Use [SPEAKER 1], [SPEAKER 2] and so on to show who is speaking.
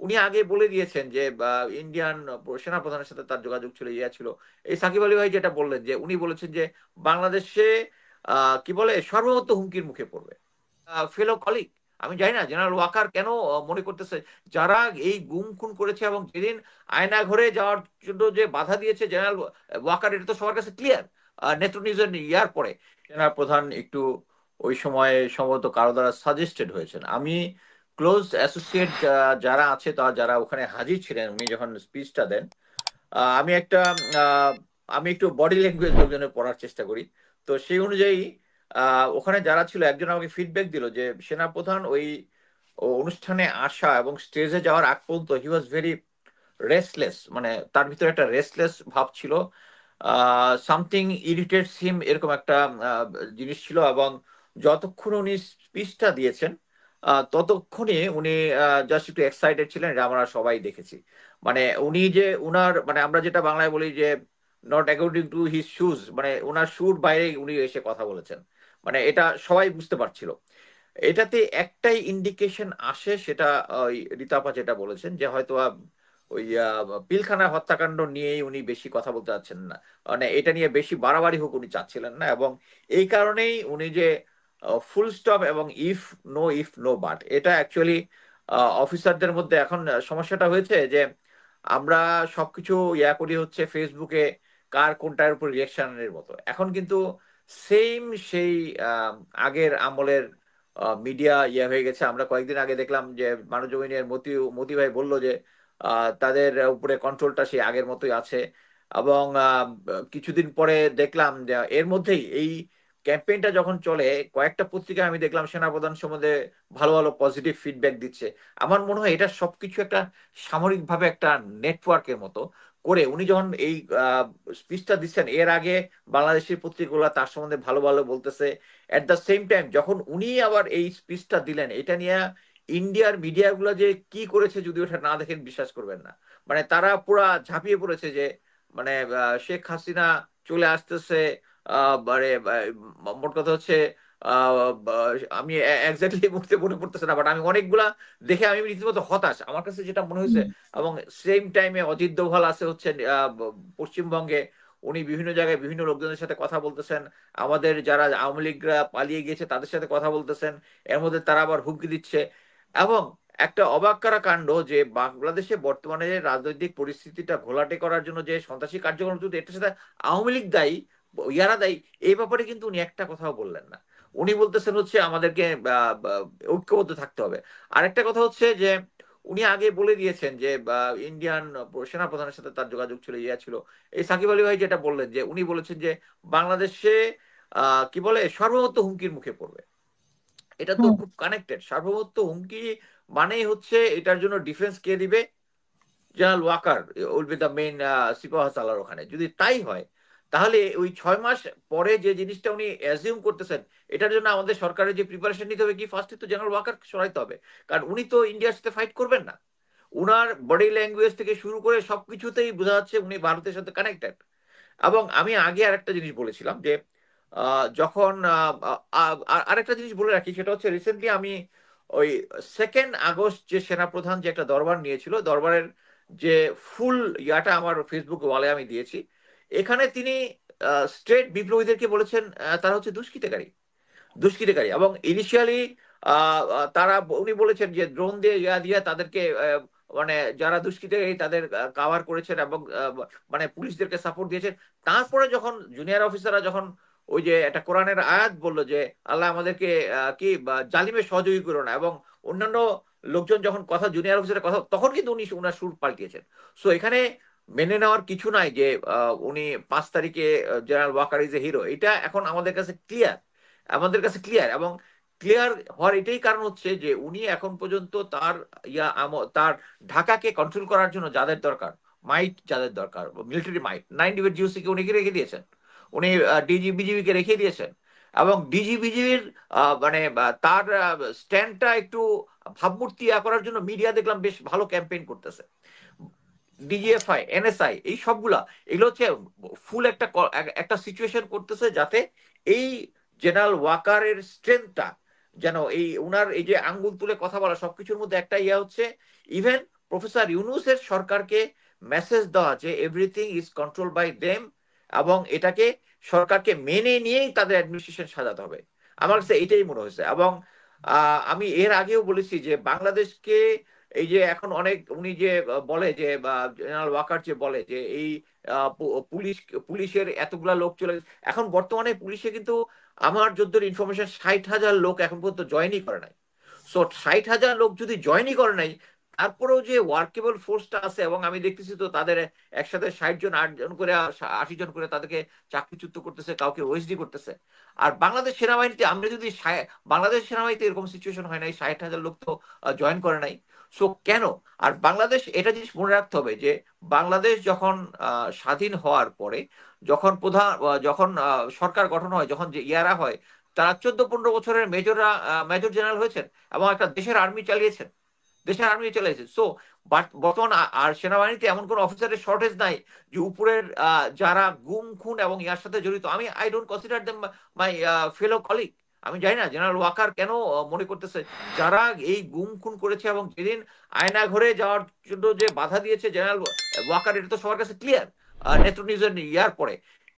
[SPEAKER 1] উনি আগে বলে দিয়েছেন যে ইন্ডিয়ান সেনাপ্রধানের সাথে তার যোগাযোগ ছিল, ইয়া ছিল। এই সাকিব আলী ভাই যেটা বললেন যে উনি বলেছেন যে বাংলাদেশে কি বলে সর্বমত্ত হুমকির মুখে পড়বে। ফেলো কলিগ, আমি জানি না জেনারেল ওয়াকার কেন মনে করতেছে যারা এই গুম খুন করেছে এবং যেদিন আয়না ঘরে যাওয়ার জন্য যে বাধা দিয়েছে জেনারেল ওয়াকার, এটা তো সবার কাছে ক্লিয়ার। নেত্রনিউজের ইয়ার পরে সেনা প্রধান একটু ওই সময়ে সম্ভবত কারো দ্বারা সাজেস্টেড হয়েছেন। আমি ক্লোজ অ্যাসোসিয়েট যারা আছে তারা যারা ওখানে হাজির ছিলেন উনি যখন স্পিচটা দেন, আমি আহ, আমি একটু বডি ল্যাঙ্গুয়েজ লোকজনের পড়ার চেষ্টা করি। তো সেই অনুযায়ী ওখানে যারা ছিল একজন আমাকে ফিডব্যাক দিল যে সেনাপ্রধান ওই অনুষ্ঠানে আসা এবং স্টেজে যাওয়ার আগ পর্যন্ত হি ওয়াজ ভেরি রেস্টলেস, মানে তার ভিতরে একটা রেস্টলেস ভাব ছিল। সামথিং ইরিটেটস হিম, এরকম একটা আহ, জিনিস ছিল। এবং যতক্ষণ উনি স্পিচটা দিয়েছেন ততক্ষণই উনি জাস্ট একটু এক্সাইটেড ছিলেন, এটা আমরা সবাই দেখেছি। মানে উনি যে উনার মানে আমরা যেটা বাংলায় বলি যে not according to his shoes, মানে উনার শুর বাইরে উনি এসে কথা বলেছেন, মানে এটা সবাই বুঝতে পারছিল। এটাতে একটাই ইন্ডিকেশন আসে, সেটা ওই রীতাপা যেটা বলেছেন যে হয়তো ওই পিলখানা হত্যাকাণ্ড নিয়েই উনি বেশি কথা বলতে চাচ্ছেন না, মানে এটা নিয়ে বেশি বাড়াবাড়ি হোক উনি চাচ্ছিলেন না। এবং এই কারণেই উনি যে ফুল স্টপ এবং ইফ নো বাট, এটা অ্যাকচুয়ালি অফিসারদের মধ্যে এখন সমস্যাটা হয়েছে যে আমরা সবকিছু ইয়া করি হচ্ছে ফেসবুকে কার কোনটার উপর রিয়াকশনের মতো। এখন কিন্তু সেম সেই আহ, আগের আমলের মিডিয়া ইয়ে হয়ে গেছে। আমরা কয়েকদিন আগে দেখলাম যে মানবজমিনের মতি মতি ভাই বলল যে তাদের উপরে কন্ট্রোলটা সেই আগের মতোই আছে। এবং কিছুদিন পরে দেখলাম যে এর মধ্যেই এই ক্যাম্পেইনটা যখন চলে কয়েকটা পত্রিকা আমি দেখলাম সেনাপ্রধান সম্বন্ধে ভালো ভালো পজিটিভ ফিডব্যাক দিচ্ছে। আমার মনে হয় এটা সবকিছু একটা সামরিকভাবে একটা নেটওয়ার্কের মতো করে উনি যখন এই স্পিচটা দিচ্ছেন, এর আগে বাংলাদেশের পত্রিকাগুলো তার সম্বন্ধে ভালো ভালো বলতেছে। এট দ্য সেম টাইম যখন উনি আবার এই স্পিচটা দিলেন, এটা নিয়ে ইন্ডিয়ার মিডিয়াগুলো যে কি করেছে যদি ওটা না দেখেন বিশ্বাস করবেন না। মানে তারা পুরা ঝাঁপিয়ে পড়েছে যে মানে শেখ হাসিনা চলে আসতেছে। মানে মোট কথা হচ্ছে আহ, আমি এক্স্যাক্টলি মুহূর্তে মনে পড়তেছে না, বাট আমি অনেকগুলা দেখে আমি রীতিমতো হতাশ, আমার কাছে যেটা মনে হয়েছে। এবং সেম টাইমে অজিত দোভাল আছে হচ্ছে পশ্চিমবঙ্গে, উনি বিভিন্ন জায়গায় বিভিন্ন লোকজনের সাথে কথা বলতেছেন, আমাদের যারা আওয়ামী লীগরা পালিয়ে গিয়েছে তাদের সাথে কথা বলতেছেন, এর মধ্যে তারা আবার হুমকি দিচ্ছে। এবং একটা অবাক করা কাণ্ড যে বাংলাদেশে বর্তমানে যে রাজনৈতিক পরিস্থিতিটা ঘোলাটে করার জন্য যে সন্ত্রাসী কার্যক্রম চলছে এটার সাথে আওয়ামী লীগ দায়ী, ইয়ারা দায়ী, এই ব্যাপারে কিন্তু উনি একটা কথাও বললেন না। উনি বলতেছেন হচ্ছে আমাদেরকে ঐক্যবদ্ধ থাকতে হবে। আরেকটা কথা হচ্ছে যে উনি আগে বলে দিয়েছেন যে ইন্ডিয়ান সেনাপ্রধানের সাথে তার যোগাযোগ ছিল, ইয়া ছিল। এই সাকিব আলী ভাই যেটা বললেন যে উনি বলেছেন যে বাংলাদেশে কি বলে সর্বমত্ত হুমকির মুখে পড়বে। এটা তো
[SPEAKER 2] হুম।
[SPEAKER 1] খুব কানেক্টেড, সার্বভৌমত্ব হুমকি মানেই হচ্ছে এটার জন্য ডিফেন্স কে দিবে? General Waker will be the main সিপাহ সালার ওখানে। যদি তাই হয় তাহলে ওই 6 মাস পরে যে জিনিসটা উনি অ্যাজিউম করতেছেন এটার জন্য আমাদের সরকারের যে প্রিপারেশন নিতে হবে কি ফার্স্টে তো জেনারেল ওয়াকার সরাইতে হবে। কারণ উনি তো ইন্ডিয়ার সাথে ফাইট করবেন না। উনার বডি ল্যাঙ্গুয়েজ থেকে শুরু করে সবকিছুতেই বোঝা যাচ্ছে উনি ভারতের সাথে কানেক্টেড। এবং আমি আগে আরেকটা জিনিস বলেছিলাম যে যখন আরেকটা জিনিস বলে রাখি, সেটা হচ্ছে রিসেন্টলি আমি ওই 2 আগস্ট যে সেনাপ্রধান যে একটা দরবার নিয়েছিল, দরবারের যে ফুল ইয়াটা আমার ফেসবুক ওয়ালে আমি দিয়েছি। এখানে তিনি স্ট্রেট বিপ্লবীদেরকে বলেছেন তারা হচ্ছে দুষ্কৃতকারী। এবং ইনিশিয়ালি তারা উনি বলেছেন যে ড্রোন দিয়ে ইয়া দিয়ে তাদেরকে মানে যারা দুষ্কৃতকারী তাদের কাভার করেছেন এবং মানে পুলিশদেরকে সাপোর্ট দিয়েছেন। তারপরে যখন জুনিয়র অফিসাররা যখন ওই যে একটা কোরআনের আয়াত বললো যে আল্লাহ আমাদেরকে কি জালিমে সহযোগী করো না, এবং অন্যান্য লোকজন যখন কথা জুনিয়র অফিসারের কথা, তখন কিন্তু উনি ওনার সুর পাল্টিয়েছেন। সো এখানে মেনে নেওয়ার কিছু নাই যে উনি 5 তারিখে general Waker is a hero, এটা এখন আমাদের কাছে ক্লিয়ার। এবং ক্লিয়ার হওয়ার এটাই কারণ হচ্ছে যে উনি এখন পর্যন্ত তার তার ঢাকাকে কন্ট্রোল করার জন্য যাদের দরকার, যাদের দরকার মিলিটারি মাইট, 9 ডিভির কে উনি রেখে দিয়েছেন। উনি ডিজি বিজিবি কে রেখে দিয়েছেন। এবং ডিজি বিজিবির মানে তার স্ট্যান্ডটা একটু ভাবমূর্তি করার জন্য মিডিয়া দেখলাম বেশ ভালো ক্যাম্পেইন করতেছে। ডিজিএফআই এনএসআই এই সবগুলা, এগুলো হচ্ছে ফুল একটা একটা সিচুয়েশন করতেছে যাতে এই জেনারেল ওয়াকারের স্ট্রেংথটা যেন এই উনার এই যে আঙ্গুল তুলে কথা বলা সবকিছুর মধ্যে একটা ইয়া হচ্ছে। ইভেন প্রফেসর ইউনূসের সরকারকে মেসেজ দেওয়া যে everything is control by them, এবং এটাকে সরকারকে মেনে নিয়েই তাদের অ্যাডমিনিস্ট্রেশন সাজাতে হবে। আমার কাছে এটাই মনে হয়েছে। এবং আমি এর আগেও বলেছি যে বাংলাদেশকে এই যে এখন অনেক উনি যে বলে যে জেনারেল ওয়াকার যে বলে যে এই পুলিশ পুলিশের এতগুলা লোক চলে গেছে। এখন বর্তমানে পুলিশে কিন্তু আমার যদ্দূর ইনফরমেশন 60,000 লোক এখন পর্যন্ত জয়েনই করে নাই। সো 60,000 লোক যদি জয়েনই করে নাই, তারপরেও যে ওয়ার্কেবল ফোর্সটা আছে, এবং আমি দেখতেছি তো তাদের একসাথে 60 জন 8 জন করে 80 জন করে তাদেরকে চাকরিচ্যুত করতেছে, কাউকে ওএসডি করতেছে। আর বাংলাদেশ সেনাবাহিনীতে আমরা যদি বাংলাদেশ সেনাবাহিনীতে এরকম সিচুয়েশন হয় নাই, 60,000 লোক তো জয়েন করে নাই। সো কেন? আর বাংলাদেশ এটা জিনিস মনে রাখতে হবে যে বাংলাদেশ যখন স্বাধীন হওয়ার পরে, যখন সরকার গঠন হয়, যখন যে ইয়ারা হয়, তারা 14-15 বছরের মেজর জেনারেল হয়েছেন এবং একটা দেশের আর্মি চালিয়েছেন, দেশের আর্মি চালিয়েছেন। সো বর্তমান আর সেনাবাহিনীতে এমন কোন অফিসারের শর্টেজ নাই যে উপরের যারা গুম খুন এবং ইয়ার সাথে জড়িত। I don't consider them my fellow colleague. আমি জানি না জেনারেল ওয়াকার কেন মনে করতেছে যারা এই গুম খুন করেছে এবং যেদিন আয়না ঘরে যাওয়ার জন্য যে বাধা দিয়েছে জেনারেল ওয়াকার, এটা তো সবার কাছে ক্লিয়ার, নেত্র নিউজের ইয়ার পরে।